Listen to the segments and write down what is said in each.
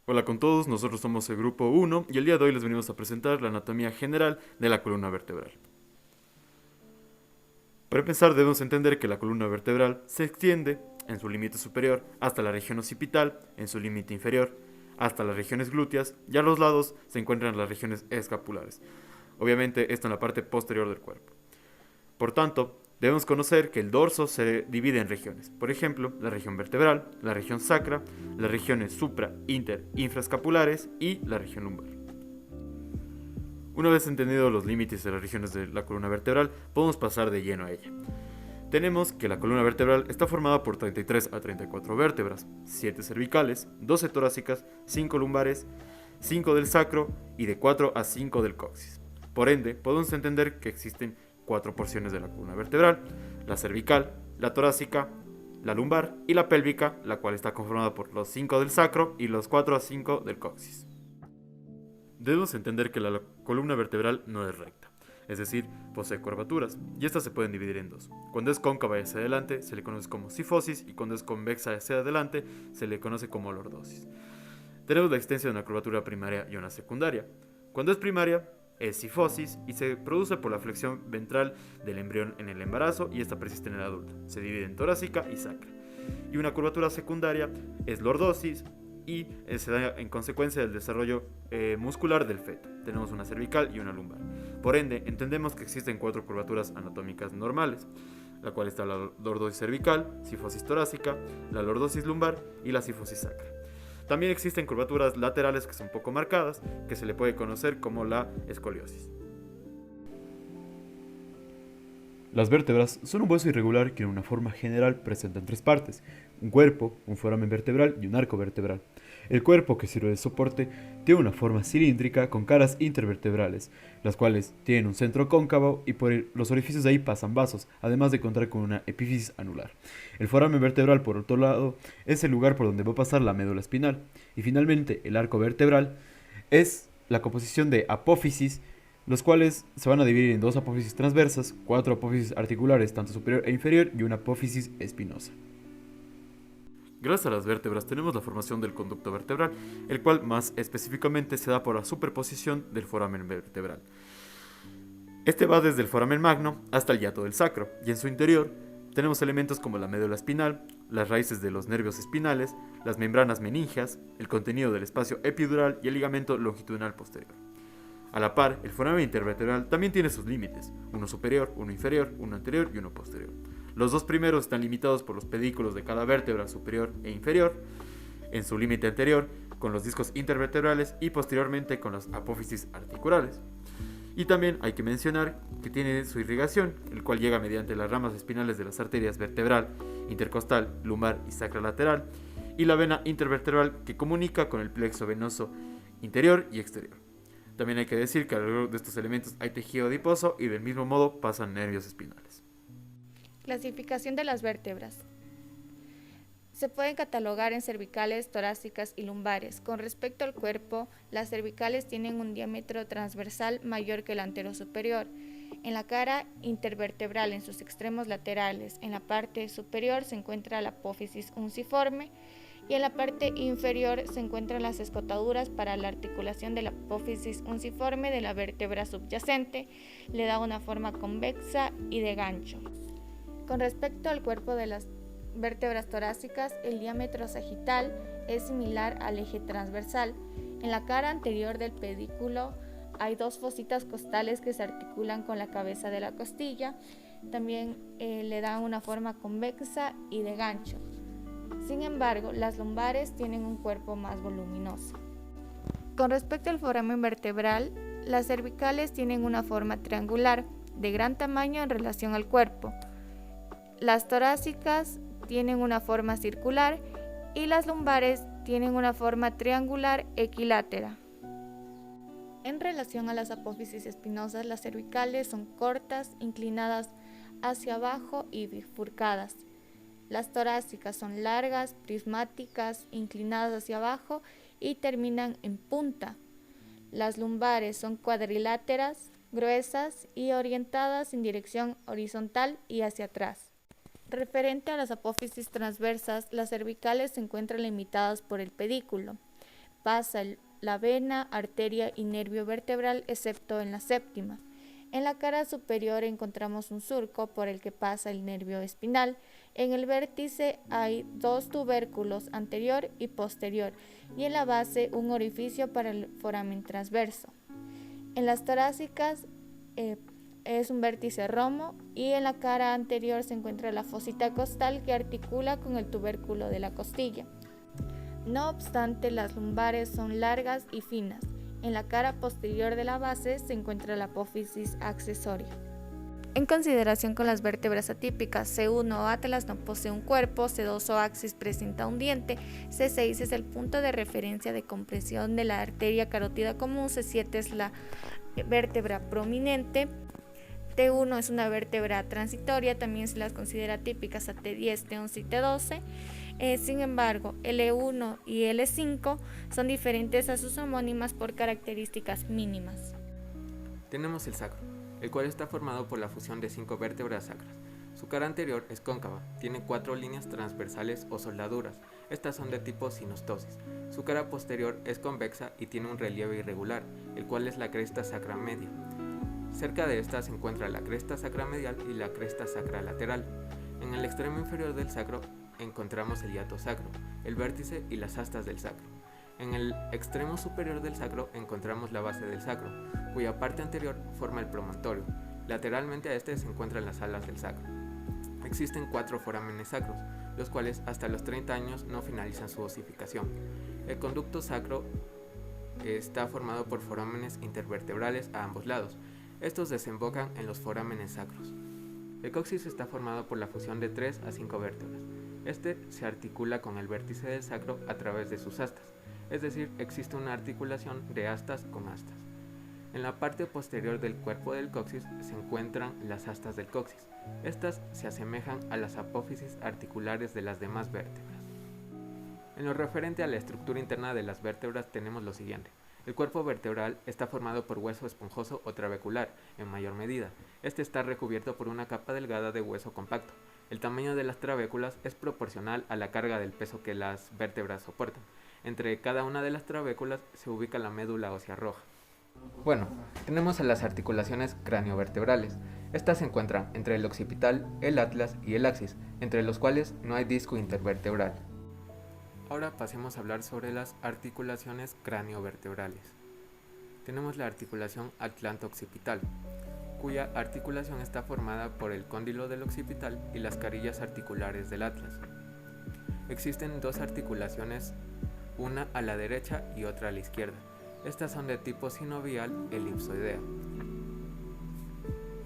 Hola con todos, nosotros somos el grupo 1 y el día de hoy les venimos a presentar la anatomía general de la columna vertebral. Para empezar debemos entender que la columna vertebral se extiende en su límite superior hasta la región occipital, en su límite inferior hasta las regiones glúteas y a los lados se encuentran las regiones escapulares. Obviamente esto en la parte posterior del cuerpo. Por tanto, debemos conocer que el dorso se divide en regiones. Por ejemplo, la región vertebral, la región sacra, las regiones supra, inter, infraescapulares y la región lumbar. Una vez entendidos los límites de las regiones de la columna vertebral, podemos pasar de lleno a ella. Tenemos que la columna vertebral está formada por 33 a 34 vértebras, 7 cervicales, 12 torácicas, 5 lumbares, 5 del sacro y de 4 a 5 del coxis. Por ende, podemos entender que existen 4 porciones de la columna vertebral: la cervical, la torácica, la lumbar y la pélvica, la cual está conformada por los 5 del sacro y los 4 a 5 del coxis. Debemos entender que la columna vertebral no es recta, es decir, posee curvaturas, y estas se pueden dividir en dos. Cuando es cóncava hacia adelante se le conoce como sifosis y cuando es convexa hacia adelante se le conoce como lordosis. Tenemos la existencia de una curvatura primaria y una secundaria. Cuando es primaria es sifosis y se produce por la flexión ventral del embrión en el embarazo y esta persiste en el adulto. Se divide en torácica y sacra. Y una curvatura secundaria es lordosis y se da en consecuencia del desarrollo muscular del feto. Tenemos una cervical y una lumbar. Por ende, entendemos que existen 4 curvaturas anatómicas normales, la cual está la lordosis cervical, sifosis torácica, la lordosis lumbar y la sifosis sacra. También existen curvaturas laterales que son poco marcadas, que se le puede conocer como la escoliosis. Las vértebras son un hueso irregular que en una forma general presentan tres partes: un cuerpo, un foramen vertebral y un arco vertebral. El cuerpo, que sirve de soporte, tiene una forma cilíndrica con caras intervertebrales, las cuales tienen un centro cóncavo y por los orificios de ahí pasan vasos, además de contar con una epífisis anular. El foramen vertebral, por otro lado, es el lugar por donde va a pasar la médula espinal. Y finalmente, el arco vertebral es la composición de apófisis, los cuales se van a dividir en dos apófisis transversas, cuatro apófisis articulares, tanto superior e inferior, y una apófisis espinosa. Gracias a las vértebras tenemos la formación del conducto vertebral, el cual más específicamente se da por la superposición del foramen vertebral. Este va desde el foramen magno hasta el hiato del sacro, y en su interior tenemos elementos como la médula espinal, las raíces de los nervios espinales, las membranas meningeas, el contenido del espacio epidural y el ligamento longitudinal posterior. A la par, el foramen intervertebral también tiene sus límites: uno superior, uno inferior, uno anterior y uno posterior. Los dos primeros están limitados por los pedículos de cada vértebra superior e inferior, en su límite anterior con los discos intervertebrales y posteriormente con las apófisis articulares. Y también hay que mencionar que tiene su irrigación, el cual llega mediante las ramas espinales de las arterias vertebral, intercostal, lumbar y sacrolateral, y la vena intervertebral que comunica con el plexo venoso interior y exterior. También hay que decir que alrededor de estos elementos hay tejido adiposo y del mismo modo pasan nervios espinales. Clasificación de las vértebras. Se pueden catalogar en cervicales, torácicas y lumbares. Con respecto al cuerpo, las cervicales tienen un diámetro transversal mayor que el anterosuperior. En la cara intervertebral, en sus extremos laterales, en la parte superior se encuentra la apófisis unciforme y en la parte inferior se encuentran las escotaduras para la articulación de la apófisis unciforme de la vértebra subyacente. Le da una forma convexa y de gancho. Con respecto al cuerpo de las vértebras torácicas, el diámetro sagital es similar al eje transversal. En la cara anterior del pedículo hay dos fositas costales que se articulan con la cabeza de la costilla. También le dan una forma convexa y de gancho. Sin embargo, las lumbares tienen un cuerpo más voluminoso. Con respecto al foramen vertebral, las cervicales tienen una forma triangular, de gran tamaño en relación al cuerpo. Las torácicas tienen una forma circular y las lumbares tienen una forma triangular equilátera. En relación a las apófisis espinosas, las cervicales son cortas, inclinadas hacia abajo y bifurcadas. Las torácicas son largas, prismáticas, inclinadas hacia abajo y terminan en punta. Las lumbares son cuadriláteras, gruesas y orientadas en dirección horizontal y hacia atrás. Referente a las apófisis transversas, las cervicales se encuentran limitadas por el pedículo, pasa la vena, arteria y nervio vertebral, excepto en la séptima. En la cara superior encontramos un surco por el que pasa el nervio espinal. En el vértice hay 2 tubérculos, anterior y posterior, y en la base un orificio para el foramen transverso. En las torácicas es un vértice romo, y en la cara anterior se encuentra la fosita costal que articula con el tubérculo de la costilla. No obstante, las lumbares son largas y finas. En la cara posterior de la base se encuentra la apófisis accesoria. En consideración con las vértebras atípicas, C1 o Atlas no posee un cuerpo, C2 o Axis presenta un diente, C6 es el punto de referencia de compresión de la arteria carótida común, C7 es la vértebra prominente, T1 es una vértebra transitoria, también se las considera típicas a T10, T11 y T12. Sin embargo, L1 y L5 son diferentes a sus homónimas por características mínimas. Tenemos el sacro, el cual está formado por la fusión de 5 vértebras sacras. Su cara anterior es cóncava, tiene 4 líneas transversales o soldaduras, estas son de tipo sinostosis. Su cara posterior es convexa y tiene un relieve irregular, el cual es la cresta sacra media. Cerca de esta se encuentra la cresta sacra medial y la cresta sacra lateral. En el extremo inferior del sacro encontramos el hiato sacro, el vértice y las astas del sacro. En el extremo superior del sacro encontramos la base del sacro, cuya parte anterior forma el promontorio. Lateralmente a este se encuentran las alas del sacro. Existen 4 forámenes sacros, los cuales hasta los 30 años no finalizan su osificación. El conducto sacro está formado por forámenes intervertebrales a ambos lados. Estos desembocan en los forámenes sacros. El coxis está formado por la fusión de 3 a 5 vértebras. Este se articula con el vértice del sacro a través de sus astas, es decir, existe una articulación de astas con astas. En la parte posterior del cuerpo del coxis se encuentran las astas del coxis. Estas se asemejan a las apófisis articulares de las demás vértebras. En lo referente a la estructura interna de las vértebras tenemos lo siguiente. El cuerpo vertebral está formado por hueso esponjoso o trabecular, en mayor medida. Este está recubierto por una capa delgada de hueso compacto. El tamaño de las trabéculas es proporcional a la carga del peso que las vértebras soportan. Entre cada una de las trabéculas se ubica la médula ósea roja. Bueno, tenemos a las articulaciones craniovertebrales. Estas se encuentran entre el occipital, el atlas y el axis, entre los cuales no hay disco intervertebral. Ahora pasemos a hablar sobre las articulaciones craniovertebrales. Tenemos la articulación atlanto-occipital, cuya articulación está formada por el cóndilo del occipital y las carillas articulares del atlas. Existen 2 articulaciones, una a la derecha y otra a la izquierda. Estas son de tipo sinovial elipsoidea.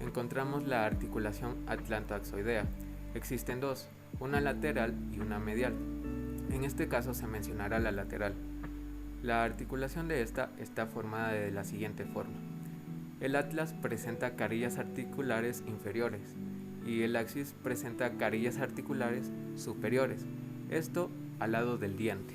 Encontramos la articulación atlantoaxoidea. Existen 2, una lateral y una medial. En este caso se mencionará la lateral. La articulación de esta está formada de la siguiente forma. El atlas presenta carillas articulares inferiores y el axis presenta carillas articulares superiores, esto al lado del diente.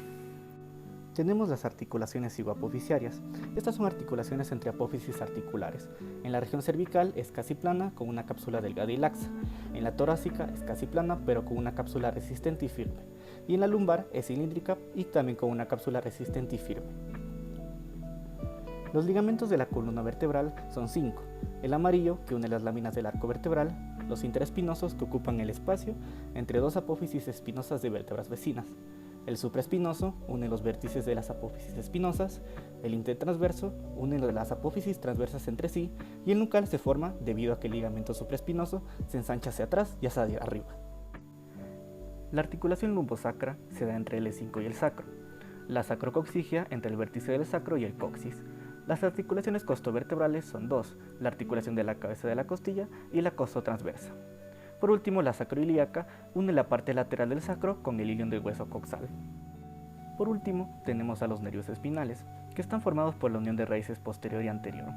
Tenemos las articulaciones cigoapofisiarias. Estas son articulaciones entre apófisis articulares. En la región cervical es casi plana con una cápsula delgada y laxa. En la torácica es casi plana pero con una cápsula resistente y firme. Y en la lumbar es cilíndrica y también con una cápsula resistente y firme. Los ligamentos de la columna vertebral son 5. El amarillo, que une las láminas del arco vertebral, los interespinosos, que ocupan el espacio entre 2 apófisis espinosas de vértebras vecinas. El supraespinoso une los vértices de las apófisis espinosas, el intertransverso une las apófisis transversas entre sí y el nucal se forma debido a que el ligamento supraespinoso se ensancha hacia atrás y hacia arriba. La articulación lumbosacra se da entre el L5 y el sacro, la sacrocoxigia entre el vértice del sacro y el coxis. Las articulaciones costovertebrales son 2, la articulación de la cabeza de la costilla y la costotransversa. Por último, la sacroilíaca une la parte lateral del sacro con el ilion del hueso coxal. Por último, tenemos a los nervios espinales, que están formados por la unión de raíces posterior y anterior.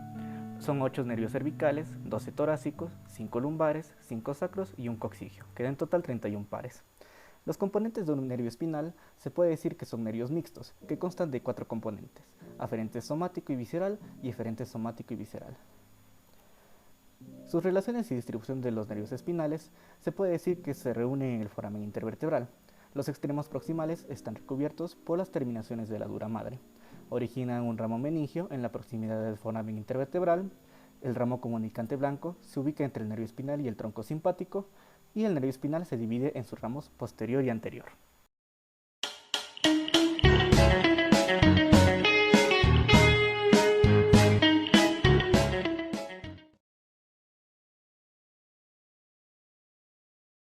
Son 8 nervios cervicales, 12 torácicos, 5 lumbares, 5 sacros y un coxigio, que da en total 31 pares. Los componentes de un nervio espinal se puede decir que son nervios mixtos, que constan de 4 componentes, aferente somático y visceral y eferente somático y visceral. Sus relaciones y distribución de los nervios espinales se puede decir que se reúnen en el foramen intervertebral. Los extremos proximales están recubiertos por las terminaciones de la dura madre. Originan un ramo meningio en la proximidad del foramen intervertebral. El ramo comunicante blanco se ubica entre el nervio espinal y el tronco simpático, y el nervio espinal se divide en sus ramos posterior y anterior.